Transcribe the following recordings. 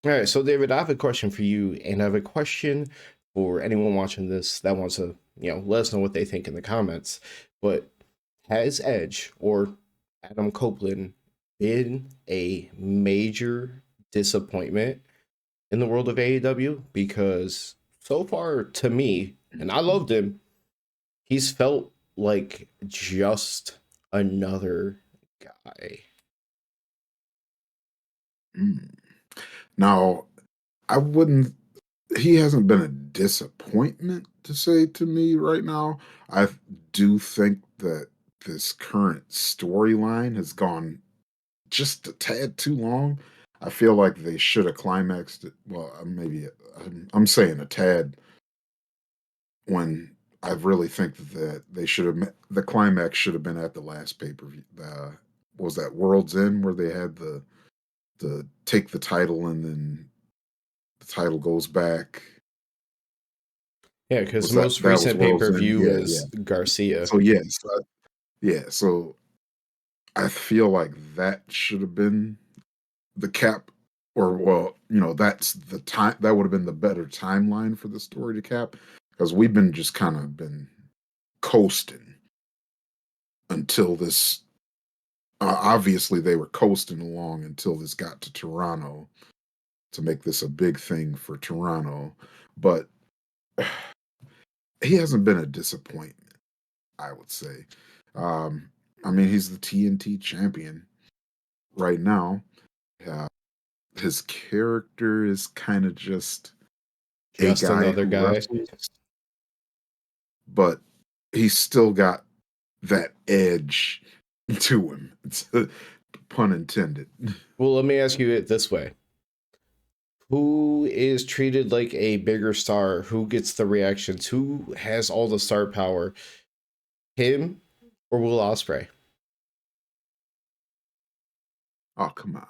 All right, so David, I have a question for you, and I have a question for anyone watching this that wants to, let us know what they think in the comments. But has Edge or Adam Copeland been a major disappointment in the world of AEW? Because so far, to me, and I loved him, he's felt like just another guy. Mm. Now, I wouldn't. He hasn't been a disappointment to say to me right now. I do think that this current storyline has gone just a tad too long. I feel like they should have climaxed it. Well, maybe I'm saying a tad when I really think that they should have the climax should have been at the last pay per view. Was that World's End where they had the take the title and then the title goes back? Yeah, because Was the most that was recent pay World's per End? view Yeah, yeah. was Garcia. So yes, yeah. So I feel like that should have been the cap, or well, that's the time that would have been the better timeline for the story to cap, because we've been just kind of been coasting until this. Obviously, they were coasting along until this got to Toronto to make this a big thing for Toronto, but he hasn't been a disappointment, I would say. Um, I mean, he's the TNT champion right now. Uh, his character is kind of just a Just guy another who guy. wrestles, but he's still got that edge to him. It's pun intended. Well, let me ask you it this way. Who is treated like a bigger star? Who gets the reactions? Who has all the star power? Him or Will Ospreay? Oh, come on.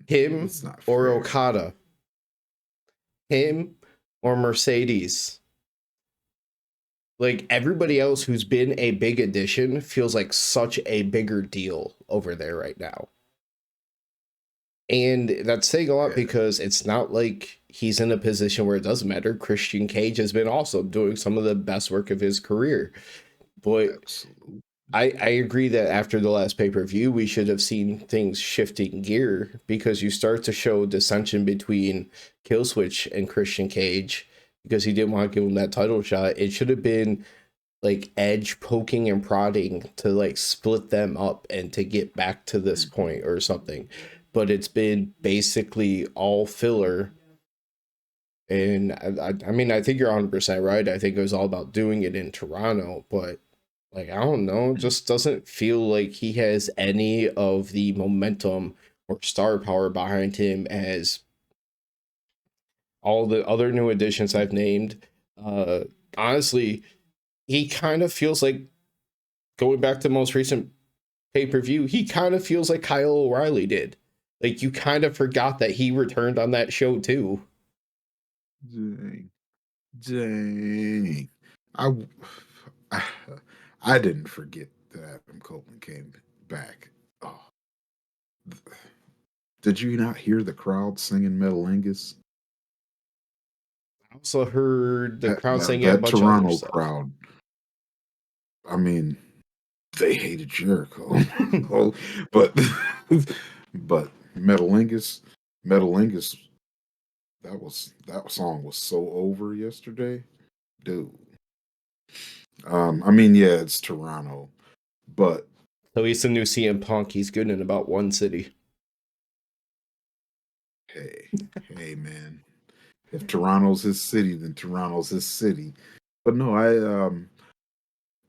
Him That's not or fair. Okada? Him or Mercedes? Like everybody else who's been a big addition feels like such a bigger deal over there right now. And that's saying a lot Yeah, because it's not like he's in a position where it doesn't matter. Christian Cage has been awesome, doing some of the best work of his career. But absolutely. I agree that after the last pay per view, we should have seen things shifting gear because you start to show dissension between Killswitch and Christian Cage because he didn't want to give him that title shot. It should have been like Edge poking and prodding to like split them up and to get back to this point or something. But it's been basically all filler. And I mean, I think you're 100% right. I think it was all about doing it in Toronto, but like, I don't know, just doesn't feel like he has any of the momentum or star power behind him as all the other new additions I've named. Uh, Honestly, he kind of feels like going back to the most recent pay per view, he kind of feels like Kyle O'Reilly did. Like, you kind of forgot that he returned on that show too. Dang. Dang. I, I, I didn't forget that Adam Copeland came back. Oh, did you not hear the crowd singing Metalingus? I also heard the That, crowd that, singing a that bunch of other Toronto stuff. crowd, I mean, they hated Jericho. Oh, but but Metalingus, that song was so over yesterday, dude. I mean, yeah, it's Toronto, but So he's the new CM Punk. He's good in about one city. hey, hey, man, if Toronto's his city, then Toronto's his city. But no,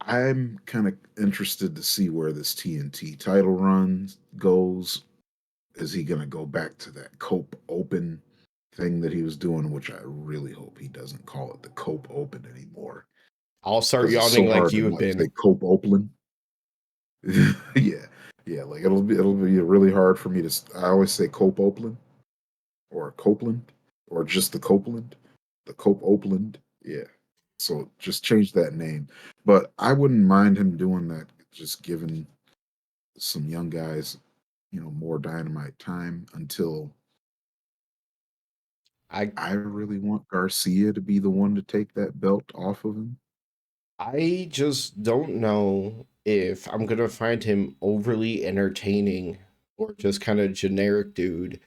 I'm kind of interested to see where this TNT title run goes. Is he going to go back to that Cope Open thing that he was doing, which I really hope he doesn't call it the Cope Open anymore, I'll start because it's yawning so like hard to you have not say been. Cope Open. Yeah, yeah, like it'll be really hard for me to. I always say Cope Open or Copeland or just the Cope Opeland. Yeah, so just change that name. But I wouldn't mind him doing that. Just giving some young guys, more dynamite time until I I really want Garcia to be the one to take that belt off of him. I just don't know if I'm gonna find him overly entertaining or just kind of generic dude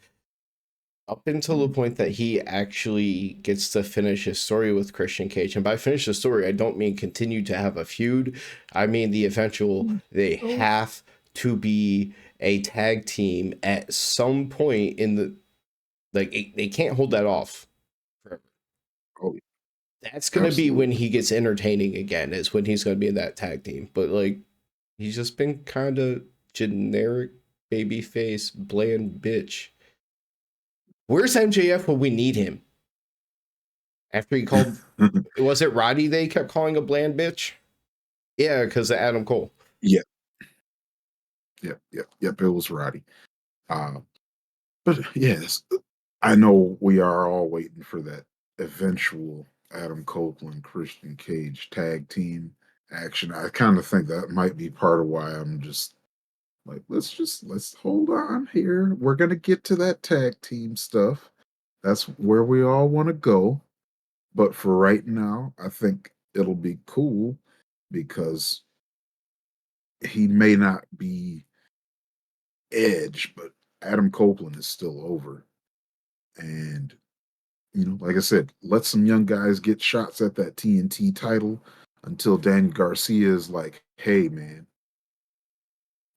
up until the Mm, point that he actually gets to finish his story with Christian Cage. And by finish the story, I don't mean continue to have a feud. I mean the eventual, mm. they Oh, have to be a tag team at some point in the, like, they can't hold that off forever. oh, That's gonna be when absolutely. he gets entertaining again, is when he's gonna be in that tag team. But like, he's just been kind of generic babyface, bland bitch. Where's MJF when we need him? After he called, was it Roddy they kept calling a bland bitch? Yeah, because of Adam Cole. Yeah, yep. It was Roddy. Uh, but yes, I know we are all waiting for that eventual Adam Copeland Christian Cage tag team action. I kind of think that might be part of why I'm just like, let's hold on here. We're gonna get to that tag team stuff. That's where we all want to go. But for right now, I think it'll be cool because he may not be Edge, but Adam Copeland is still over. And, like I said, let some young guys get shots at that TNT title until Daniel Garcia is like, hey, man,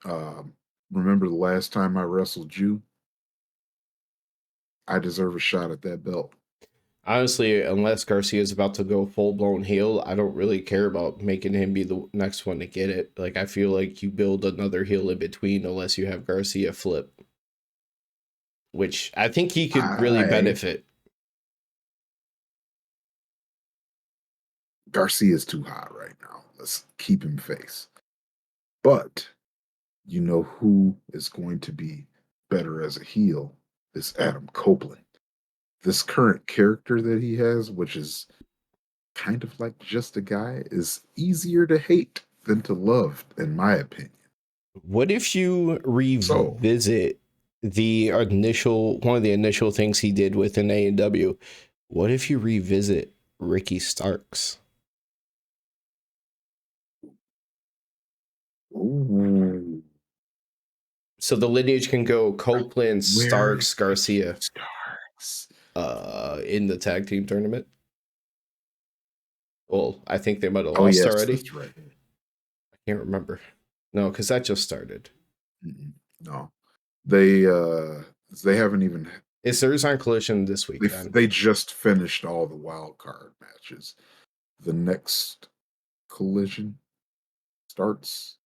um, remember the last time I wrestled you? I deserve a shot at that belt. Honestly, unless Garcia is about to go full blown heel, I don't really care about making him be the next one to get it. Like, I feel like you build another heel in between unless you have Garcia flip, which I think he could really I benefit. Garcia's too hot right now. Let's keep him face. But you know who is going to be better as a heel is Adam Copeland. This current character that he has, which is kind of like just a guy, is easier to hate than to love, in my opinion. What if you So, revisit the initial one of the initial things he did within AEW? What if you revisit Ricky Starks? ooh, So the lineage can go Copeland, where Starks, is Ricky Garcia, Starks? in the tag team tournament. Well, I think they might have Oh, lost yes, already. that's right. I can't remember. No, because that just started. Mm-mm, no, they uh, they haven't even Is theirs on Collision this week they then? they just finished all the wild card matches. The next collision starts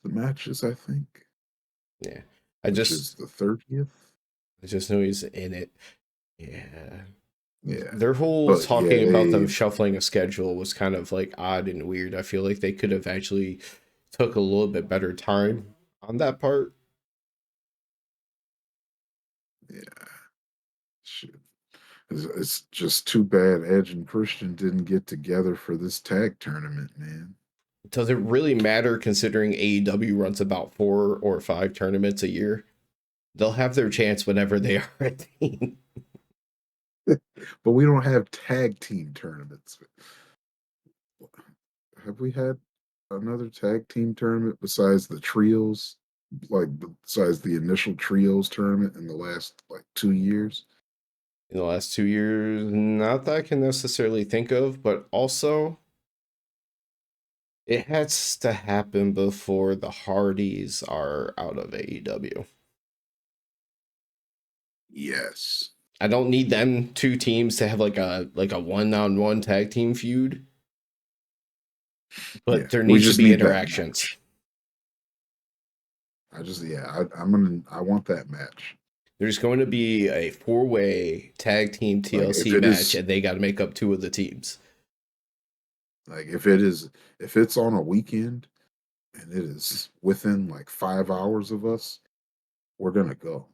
the matches, I think, Yeah. I which just is the 30th. I just know he's in it. Yeah. Yeah. Their whole But yeah, talking about them they shuffling a schedule was kind of like odd and weird. I feel like they could have actually took a little bit better time on that part. yeah, shit. It's just too bad Edge and Christian didn't get together for this tag tournament, man. Does it really matter considering AEW runs about 4 or 5 tournaments a year? They'll have their chance whenever they are a team. But we don't have tag team tournaments. Have we had another tag team tournament besides the trios? Like besides the initial trios tournament in the last like 2 years? In the last 2 years. Not that I can necessarily think of, but also it has to happen before the Hardys are out of AEW. Yes. I don't need them two teams to have like a one-on-one tag team feud, Yeah. but there We needs to just be need that interactions. match. I want that match. There's going to be a four-way tag team Like if TLC it match, is and they got to make up two of the teams. like if it's on a weekend and it is within like 5 hours of us, we're gonna go.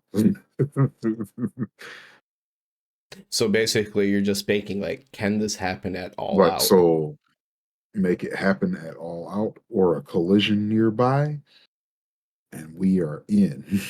So basically, you're just making like, can this happen at all But out? so make it happen at all out or a collision nearby, and we are in.